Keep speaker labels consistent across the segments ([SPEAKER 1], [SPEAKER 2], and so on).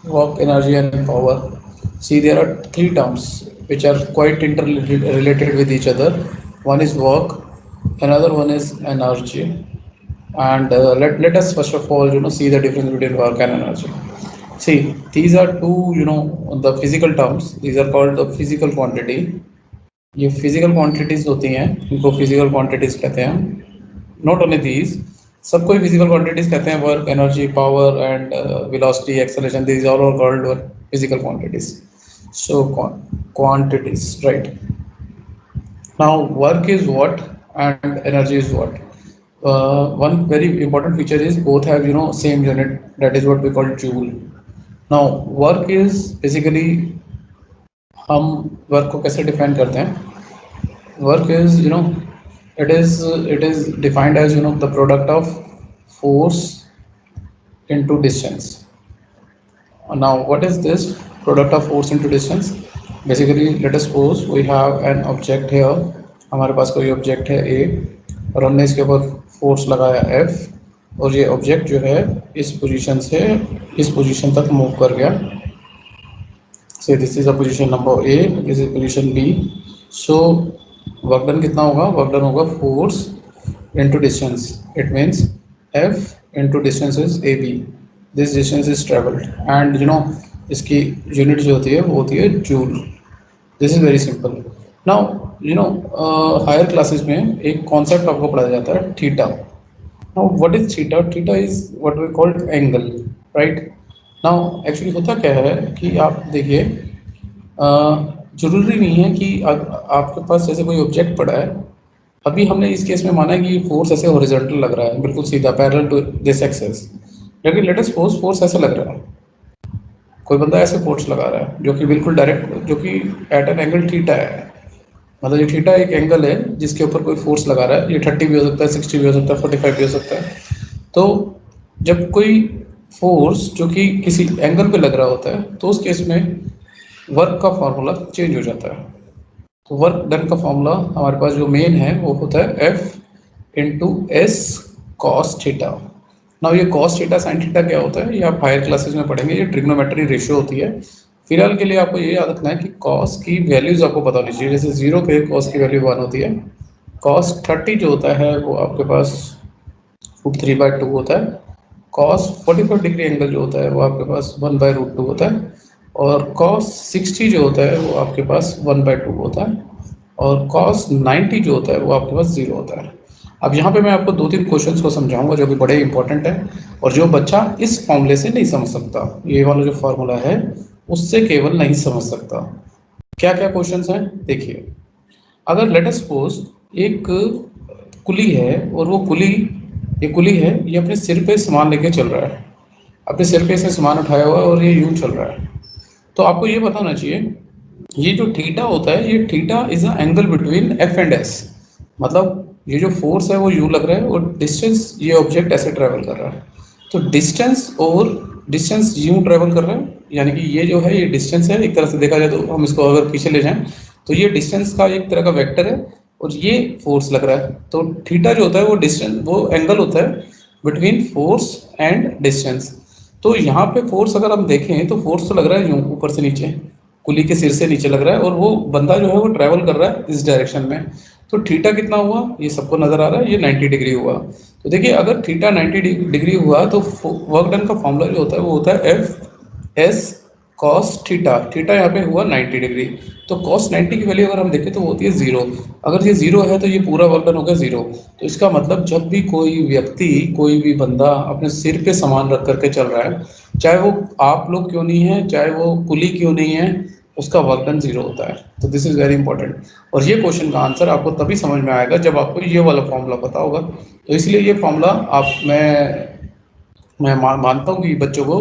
[SPEAKER 1] work, energy, and power. See, there are three terms which are quite interrelated with each other. One is work, another one is energy, and let us first of all see the difference between work and energy. See, these are two the physical terms. These are called the physical quantity. ये physical quantities होती हैं, इनको physical quantities कहते हैं. Not only these, सबको ही physical quantities कहते हैं. Work, energy, power and velocity, acceleration, these all are called physical quantities. So quantities, right? Now work is what and energy is what. One very important feature is both have same unit, that is what we call joule. Now work is basically, हम work को कैसे define करते हैं? Work is, it is defined as the product of force into distance. Now what is this product of force into distance? Basically, let us suppose we have an object here. हमारे पास कोई object है A, और हमने इसके ऊपर force लगाया F, और ये ऑब्जेक्ट जो है इस पोजीशन से इस पोजीशन तक मूव कर गया. Say this is a position number A, this is position B. So work done कितना होगा? वर्क डन होगा force into distance. It means F into distance is A B. This distance is travelled, and इसकी unit जो होती है वो होती है joule. This is very simple. Now higher classes में एक कॉन्सेप्ट आपको पढ़ाया जाता है, theta. Now, what is theta? Theta is what we call angle, right? Now, actually होता क्या है कि आप देखिए, जरूरी नहीं है कि आपके पास जैसे कोई ऑब्जेक्ट पड़ा है. अभी हमने इस केस में माना है कि फोर्स ऐसे हॉरिजॉन्टल लग रहा है, बिल्कुल सीधा पैरेलल टू दिस एक्सिस. लेकिन लेट अस सपोज फोर्स ऐसे लग रहा है, कोई बंदा ऐसे फोर्स लगा रहा है जो कि बिल्कुल डायरेक्ट, जो कि एट एन एंगल थीटा है. मतलब ये थीटा एक एंगल है जिसके ऊपर कोई फोर्स लगा रहा है. ये 30 भी हो सकता है, 60 भी हो सकता है, 45 भी हो सकता है. तो जब कोई फोर्स जो कि किसी एंगल पे लग रहा होता है, तो उस केस में वर्क का फॉर्मूला चेंज हो जाता है. तो वर्क डन का फॉर्मूला हमारे पास जो मेन है वो होता है F into S cos theta. Now ये कॉस थीटा साइन थीटा क्या होता है, ये आप हायर क्लासेस में पढ़ेंगे. ये ट्रिग्नोमेट्री रेशियो होती है. फिलहाल के लिए आपको ये याद रखना है कि कॉस की वैल्यूज आपको पता होनी चाहिए. जैसे 0 पे कॉस की वैल्यू 1 होती है. कॉस 30 जो होता है वो आपके पास √3/2 होता है. कॉस 45 डिग्री एंगल जो होता है वो आपके पास 1/√2 होता है. और कॉस 60 जो होता है वो आपके पास 1/2 होता है. और कॉस 90 जो होता है वो आपके पास 0 होता है. अब यहाँ पे मैं आपको 2-3 क्वेश्चंस को समझाऊंगा जो कि बड़े इंपॉर्टेंट है, और जो बच्चा इस फॉर्मूले से नहीं समझ सकता, ये वाला जो फॉर्मूला है उससे केवल नहीं समझ सकता. क्या क्या क्वेश्चंस हैं देखिए. अगर लेट अस सपोज एक कुली है, और वो कुली, ये कुली है, ये अपने सिर पे सामान लेके चल रहा है. अपने सिर पे से सामान उठाया हुआ है और ये यूं चल रहा है. तो आपको ये पता होना चाहिए, ये जो थीटा होता है, ये theta is a angle between F and S. मतलब ये जो फोर्स है वो यू लग रहा है, और डिस्टेंस, ये ऑब्जेक्ट ऐसे ट्रेवल कर रहा है. तो डिस्टेंस और डिस्टेंस यूं ट्रेवल कर रहा है, यानी कि ये जो है ये डिस्टेंस है. एक तरह से देखा जाए तो हम इसको अगर पीछे ले जाएं तो ये डिस्टेंस का एक तरह का वेक्टर है, और ये फोर्स लग रहा है. तो थीटा जो होता है वो डिस्टेंस, वो एंगल होता है बिटवीन फोर्स एंड डिस्टेंस. तो यहाँ पे फोर्स अगर हम देखें तो फोर्स तो लग रहा है यूं ऊपर से नीचे, कुली के सिर से नीचे लग रहा है, और वो बंदा जो है वो ट्रैवल कर रहा है इस डायरेक्शन में. तो थीटा कितना हुआ ये सबको नजर आ रहा है, ये 90 डिग्री हुआ. तो देखिए, अगर थीटा 90 डिग्री हुआ तो वर्क डन का फॉर्मूला जो होता है वो होता है F S cos theta. Theta यहाँ पे हुआ 90 डिग्री. तो कॉस 90 की वैल्यू अगर हम देखें तो वो होती है 0. अगर ये 0 है तो ये पूरा वर्क डन होगा 0. तो इसका मतलब जब भी कोई व्यक्ति, कोई भी बंदा अपने सिर पे सामान रख करके चल रहा है, चाहे वो आप लोग क्यों नहीं है, चाहे वो कुली क्यों नहीं है, उसका वर्क डन 0 होता है. तो दिस इज वेरी इंपॉर्टेंट. और ये क्वेश्चन का आंसर आपको तभी समझ में आएगा जब आपको ये वाला फॉर्मूला पता होगा. तो इसलिए ये फॉर्मूला आप मैं मानता हूँ कि बच्चों को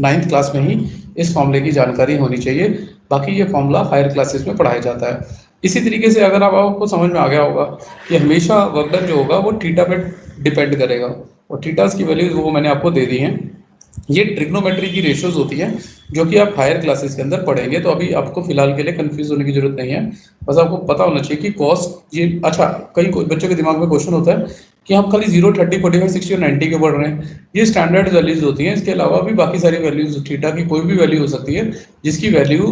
[SPEAKER 1] 9th क्लास में ही इस फॉर्मूले की जानकारी होनी चाहिए. बाकी ये फॉर्मूला हायर क्लासेस में पढ़ाया जाता है. इसी तरीके से अगर आप आपको समझ में आ गया होगा कि हमेशा वर्क डन जो होगा वो थीटा पे डिपेंड करेगा, और थीटास की वैल्यूज वो मैंने आपको दे दी हैं. ये ट्रिग्नोमेट्री की रेशियोज होती हैं जो कि आप हायर क्लासेस के अंदर पढ़ेंगे. तो अभी आपको फिलहाल के लिए कंफ्यूज होने की जरूरत नहीं है. बस आपको पता होना चाहिए कि कॉस, ये अच्छा, कई बच्चों के दिमाग में क्वेश्चन होता है कि हम खाली 0, 30, 45, 60 और 90 के पढ़ रहे हैं। ये स्टैंडर्ड वैल्यूज होती हैं। इसके अलावा भी बाकी सारी वैल्यूज थीटा की कोई भी वैल्यू हो सकती है जिसकी वैल्यू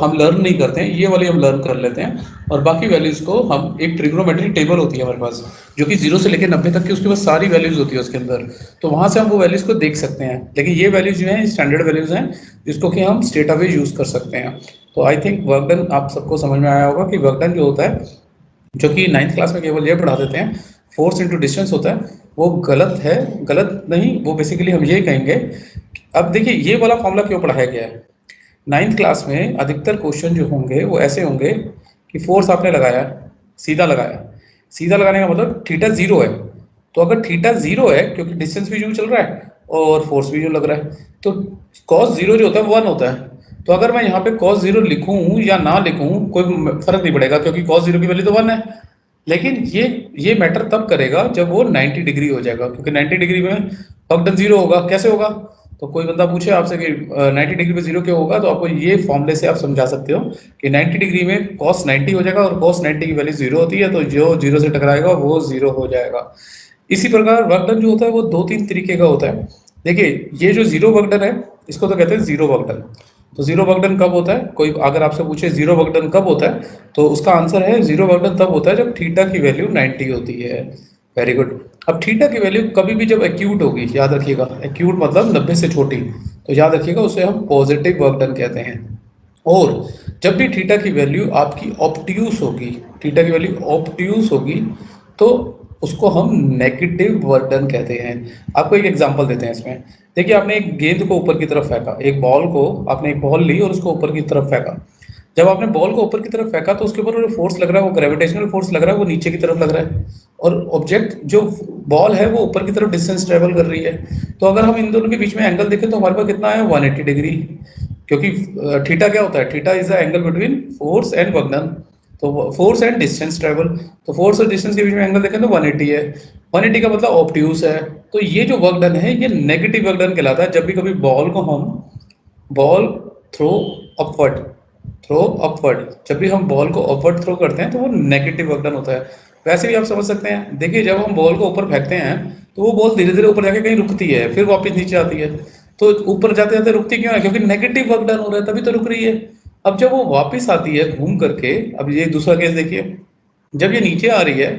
[SPEAKER 1] हम लर्न नहीं करते हैं, ये वाली हम लर्न कर लेते हैं। और बाकी वैल्यूज को हम एक ट्रिग्नोमेट्रिक टेबल होती है हमारे पास, जो कि 0 से लेकर 90 तक की उसके पास सारी वैल्यूज होती है उसके अंदर, तो वहां से हम वो वैल्यूज को देख सकते हैं। लेकिन ये वैल्यूज जो है स्टैंडर्ड वैल्यूज हैं जिसको कि हम स्ट्रेट अवे यूज कर सकते हैं। तो आई थिंक वर्क डन आप सबको समझ में आया होगा कि वर्क डन जो होता है, जो कि 9th क्लास में केवल ये पढ़ा देते हैं, फोर्स इंटू डिस्टेंस होता है, वो गलत है। गलत नहीं, वो बेसिकली हम ये कहेंगे। अब देखिए ये वाला फॉर्मूला क्यों पढ़ाया गया है 9th क्लास में। अधिकतर क्वेश्चन जो होंगे वो ऐसे होंगे कि फोर्स आपने लगाया, सीधा लगाया, सीधा लगाने का मतलब थीटा 0 है। तो अगर थीटा 0 है, क्योंकि डिस्टेंस भी जो चल रहा है और फोर्स भी जो लग रहा है, तो cos 0 जो होता है 1 होता है। तो अगर मैं यहाँ पे cos 0 लिखूं या ना लिखूं कोई फर्क नहीं पड़ेगा, क्योंकि cos 0 की वैल्यू तो 1 है। लेकिन ये मैटर तब करेगा जब वो 90 डिग्री हो जाएगा, क्योंकि 90 डिग्री में वर्क डन 0 होगा। कैसे होगा? तो कोई बंदा पूछे आपसे कि 90 डिग्री पे 0 क्यों होगा, तो आपको ये फॉर्मूले से आप समझा सकते हो कि 90 डिग्री में cos 90 हो जाएगा, और cos 90 की वैल्यू 0 होती है, तो जो 0 से टकराएगा वो 0 हो जाएगा। इसी प्रकार वर्क डन जो होता है वो 2-3 तरीके का होता है। देखिए ये जो 0 वर्क डन है, इसको तो कहते हैं 0 वर्क डन। तो 0 वर्क डन कब होता है? कोई अगर आपसे पूछे 0 वर्क डन कब होता है, तो उसका आंसर है 0 वर्क डन तब होता है जब थीटा की वैल्यू 90 होती है। Very good. अब थीटा की वैल्यू कभी भी जब एक्यूट होगी, याद रखिएगा, एक्यूट मतलब 90 से छोटी, तो याद रखिएगा उसे हम पॉजिटिव वर्क डन कहते हैं। और जब भी थीटा की वैल्यू आपकी ऑब्ट्यूस होगी, थीटा की वैल्यू ऑब्ट्यूस होगी, तो उसको हम नेगेटिव वर्क डन कहते हैं। आपको एक एग्जांपल देते हैं इसमें। देखिए आपने एक गेंद को ऊपर की तरफ फेंका, एक बॉल को, आपने एक बॉल ली और उसको ऊपर की तरफ फेंका। जब आपने बॉल को ऊपर की तरफ फेंका तो उसके ऊपर जो फोर्स लग रहा है वो ग्रेविटेशनल फोर्स लग रहा है, वो नीचे की तरफ लग रहा है। और ऑब्जेक्ट जो बॉल है वो ऊपर की तरफ डिस्टेंस ट्रेवल कर रही है। तो अगर हम इन दोनों के बीच में एंगल देखें तो हमारे पास कितना है, 180 डिग्री। क्योंकि थीटा क्या होता है, theta is the angle between force and work done. तो फोर्स एंड डिस्टेंस ट्रेवल, तो फोर्स और डिस्टेंस के बीच में एंगल देखें तो 180 है। 180 का मतलब ऑब्ट्यूस है। तो ये जो वर्क डन है ये नेगेटिव वर्क डन कहलाता है। जब भी कभी बॉल को हम ball throw upward, throw upward, जब भी हम बॉल को अपवर्ड थ्रो करते हैं तो वो नेगेटिव वर्क डन होता है। वैसे भी आप समझ सकते हैं, देखिए जब हम बॉल को ऊपर फेंकते हैं तो वो बॉल धीरे धीरे ऊपर जाके कहीं रुकती है, फिर वापस नीचे आती है। तो ऊपर जाते जाते रुकती क्यों है? क्योंकि नेगेटिव वर्क डन हो रहा है, तभी तो रुक रही है। अब जब वो वापस आती है घूम करके, अब ये दूसरा केस देखिए, जब ये नीचे आ रही है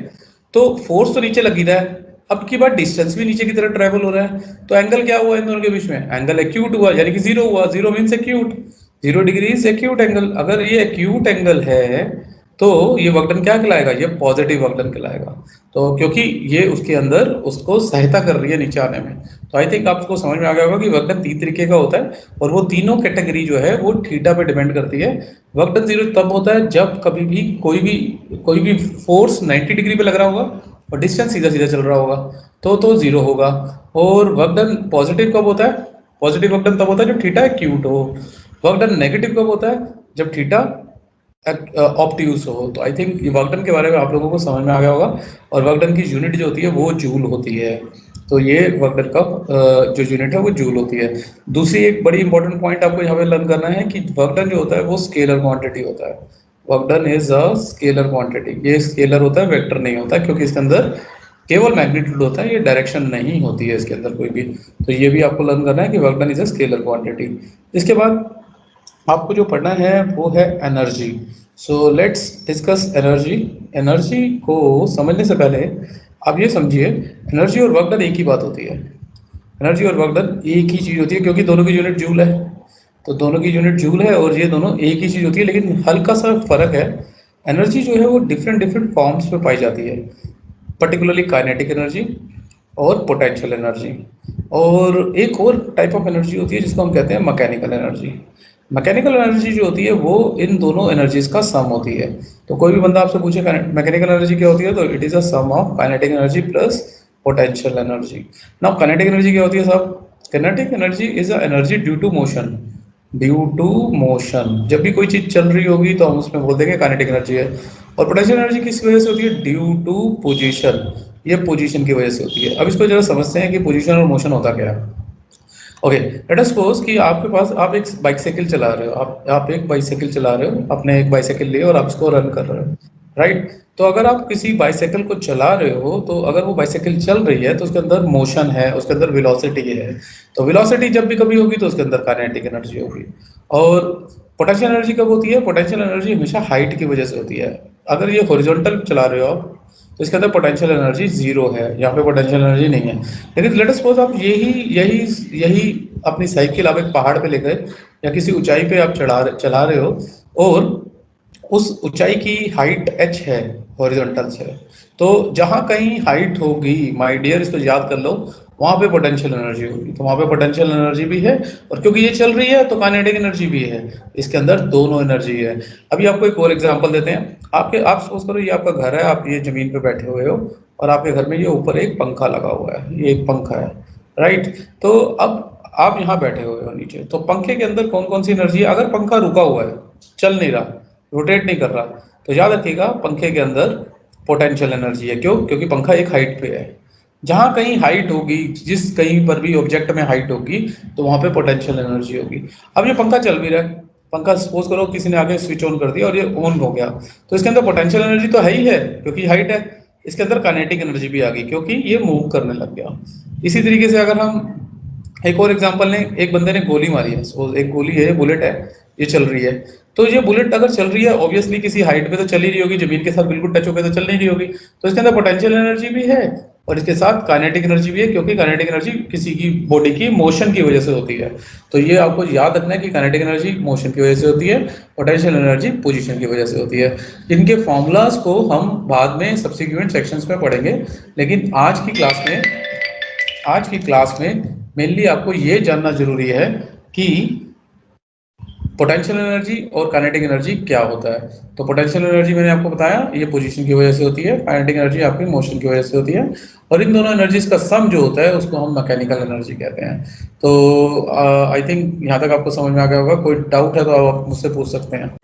[SPEAKER 1] तो फोर्स तो नीचे लगी रहा है, अब की बात डिस्टेंस भी नीचे की तरफ ट्रेवल हो रहा है, तो एंगल क्या हुआ इन दोनों के बीच में? एंगल एक्यूट हुआ, यानी कि 0 हुआ। 0 means acute, 0 degree is acute angle. अगर ये एक्यूट एंगल है तो ये वर्कडन क्या कहलाएगा? ये पॉजिटिव वर्कडन कहलाएगा। तो क्योंकि ये उसके अंदर उसको सहायता कर रही है नीचे आने में। तो आई थिंक आपको समझ में आ गया होगा कि वर्कडन 3 तरीके का होता है, और वो तीनों कैटेगरी जो है वो थीटा पे डिपेंड करती है। वर्कडन 0 तब होता है जब कभी भी कोई भी फोर्स 90 डिग्री पे लग रहा होगा और डिस्टेंस सीधा सीधा चल रहा होगा, तो 0 होगा। और वर्कडन पॉजिटिव कब होता है? पॉजिटिव वर्कडन तब होता है जब थीटा एक्यूट हो। वर्कडन नेगेटिव कब होता है? जब थीटा ऑप्टियूज हो। तो आई थिंक वर्कडन के बारे में आप लोगों को समझ में आ गया होगा। और वर्कडन की यूनिट जो होती है वो जूल होती है। तो ये वर्कडन का जो यूनिट है वो जूल होती है। दूसरी एक बड़ी इंपॉर्टेंट पॉइंट आपको यहाँ पे लर्न करना है कि वर्कडन जो होता है वो स्केलर क्वांटिटी होता है। Work done is a scalar quantity. ये स्केलर होता है, वेक्टर नहीं होता, क्योंकि इसके अंदर केवल मैग्नीट्यूड होता है, ये डायरेक्शन नहीं होती है इसके अंदर कोई भी। तो ये भी आपको लर्न करना है कि work done is a scalar quantity. इसके बाद आपको जो पढ़ना है वो है energy. So let's discuss energy. Energy को समझने से पहले आप ये समझिए, एनर्जी और वर्क डन एक ही बात होती है। एनर्जी और वर्क डन एक ही चीज़ होती है, क्योंकि दोनों की यूनिट जूल है। तो दोनों की यूनिट जूल है और ये दोनों एक ही चीज़ होती है, लेकिन हल्का सा फर्क है। एनर्जी जो है वो डिफरेंट डिफरेंट फॉर्म्स में पाई जाती है, पर्टिकुलरली काइनेटिक एनर्जी और पोटेंशियल एनर्जी। और एक और टाइप ऑफ एनर्जी होती है जिसको हम कहते हैं मैकेनिकल एनर्जी। मैकेनिकल एनर्जी जो होती है वो इन दोनों एनर्जीज का सम होती है। तो कोई भी बंदा आपसे पूछे मैकेनिकल एनर्जी क्या होती है, तो it is a sum of kinetic energy plus potential energy. Now kinetic energy क्या होती है साहब? Kinetic energy is a energy due to motion. Due to motion, जब भी कोई चीज चल रही होगी तो हम उसमें बोल देंगे काइनेटिक एनर्जी है। और पोटेंशियल एनर्जी किस वजह से होती है? Due to position. ये पोजीशन की वजह से होती है। अब इसको जरा समझते हैं कि पोजीशन और मोशन होता क्या है। ओके, लेट अस सपोज कि आपके पास, आप एक बाइसाइकिल चला रहे हो, आप एक बाइसाइकिल चला रहे हो, आपने एक बाइसाइकिल ली और आप इसको रन कर रहे हो। राइट? तो अगर आप किसी बाइसाइकिल को चला रहे हो, तो अगर वो बाइसाइकिल चल रही है, तो उसके अंदर मोशन है, उसके अंदर वेलोसिटी है। तो वेलोसिटी जब भी कभी होगी, तो उसके अंदर काइनेटिक एनर्जी होगी। और पोटेंशियल एनर्जी कब होती है? पोटेंशियल एनर्जी हमेशा हाइट की वजह से होती है। अगर ये हॉरिजॉन्टल चला रहे हो आप, तो इसके अंदर पोटेंशियल एनर्जी ज़ीरो है, यहाँ पे पोटेंशियल एनर्जी नहीं है। लेकिन लेट अस सपोज आप यही यही यही अपनी साइकिल आप एक पहाड़ पे ले गए, या किसी ऊंचाई पे आप चला रहे हो, और उस ऊंचाई की हाइट h है, हॉरिजॉन्टल से। तो जहां कहीं हाइट होगी, माय डियर, इसको याद कर लो, वहां पे पोटेंशियल एनर्जी होगी। तो वहां पे पोटेंशियल एनर्जी भी है, और क्योंकि ये चल रही है तो काइनेटिक एनर्जी भी है। इसके अंदर दोनों एनर्जी है। अभी आपको एक और एग्जांपल देते हैं। आप सपोज करो, ये आपका घर है, आप ये जमीन पे बैठे हुए हो, और आपके घर में ये ऊपर एक पंखा लगा हुआ है, ये एक पंखा है, राइट? तो अब आप यहाँ बैठे हुए हो नीचे, तो पंखे के अंदर कौन कौन सी एनर्जी है? अगर पंखा रुका हुआ है, चल नहीं रहा, रोटेट नहीं कर रहा, तो याद रखिएगा, पंखे के अंदर पोटेंशियल एनर्जी है। क्यों? क्योंकि पंखा एक हाइट पे है। जहां कहीं हाइट होगी, जिस कहीं पर भी ऑब्जेक्ट में हाइट होगी, तो वहां पे पोटेंशियल एनर्जी होगी। अब ये पंखा चल भी रहा है, पंखा सपोज करो किसी ने आगे स्विच ऑन कर दिया और ये ऑन हो गया, तो इसके अंदर पोटेंशियल एनर्जी तो है ही है, क्योंकि हाइट है। इसके अंदर काइनेटिक एनर्जी भी आ गई, क्योंकि ये मूव करने लग गया। इसी तरीके से अगर हम एक और एग्जांपल लें, एक बंदे ने गोली मारी है, सपोज एक गोली है, बुलेट है, ये चल रही है। तो ये बुलेट अगर चल रही है, ऑब्वियसली किसी हाइट पे तो चल ही रही होगी, जमीन के साथ बिल्कुल टच होकर तो चल नहीं रही होगी। तो इसके अंदर पोटेंशियल एनर्जी भी है, और इसके साथ काइनेटिक एनर्जी भी है, क्योंकि काइनेटिक एनर्जी किसी की बॉडी की मोशन की वजह से होती है। तो ये आपको याद रखना है कि काइनेटिक एनर्जी मोशन की वजह से होती है, पोटेंशियल एनर्जी पोजीशन की वजह से होती है। इनके फॉर्मूलाज को हम बाद में सब्सिक्वेंट सेक्शंस में पढ़ेंगे, लेकिन आज की क्लास में मेनली आपको ये जानना जरूरी है कि पोटेंशियल एनर्जी और काइनेटिक एनर्जी क्या होता है। तो पोटेंशियल एनर्जी मैंने आपको बताया, ये पोजीशन की वजह से होती है। काइनेटिक एनर्जी आपकी मोशन की वजह से होती है। और इन दोनों एनर्जीज का सम जो होता है, उसको हम मैकेनिकल एनर्जी कहते हैं। तो आई थिंक यहाँ तक आपको समझ में आ गया होगा। कोई डाउट है तो आप मुझसे पूछ सकते हैं।